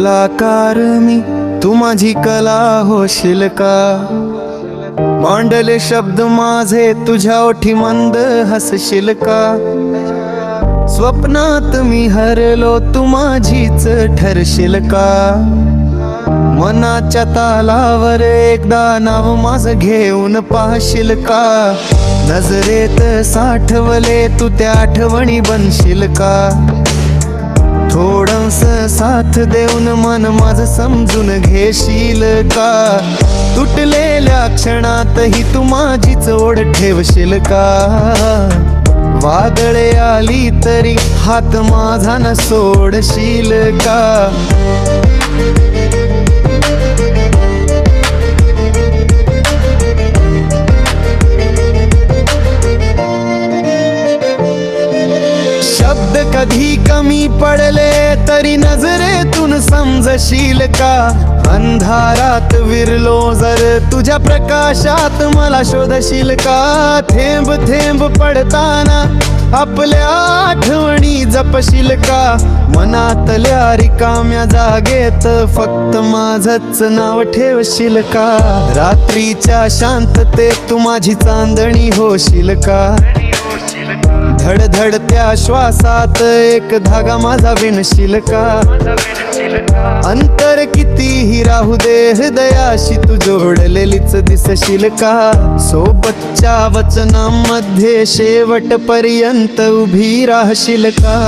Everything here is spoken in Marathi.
कलाकार मी, तू माझी कला होशील का? मांडले शब्द माझे तुझ्या ओठी, मंद हसशील का? स्वप्नात मी हरलो, तू माझीच ठरशील का? मनाच्या तालावर एकदा नाव माझं घेऊन पाहशील का? नजरेत साठवले तू त्या आठवणी बनशील का? थोडंस साथ देऊन मन माझं समजून घेशील का? तुटलेल्या क्षणातही तू माझीच ओढ ठेवशील का? वादळे आली तरी हात माझा न सोडशील का? शब्द कधी कमी पडले तरी नजरेतून समजशील का? अंधारात विरलो जर तुझ्या प्रकाशात मला शोधशील का? थेंब थेंब पडताना आपल्या आठवणी जपशील का? मनातल्या रिकाम्या जागेत फक्त माझंच नाव ठेवशील का? रात्रीच्या शांततेत तू माझी चांदणी होशील का? धडधडत्या श्वासात एक धागा माझा विणशील का? अंतर कितीही राहू दे हृदयाशी तू जोडलेलीच दिसशील का? सोबतच्या वचनांमध्ये शेवटपर्यंत उभी राहशील का?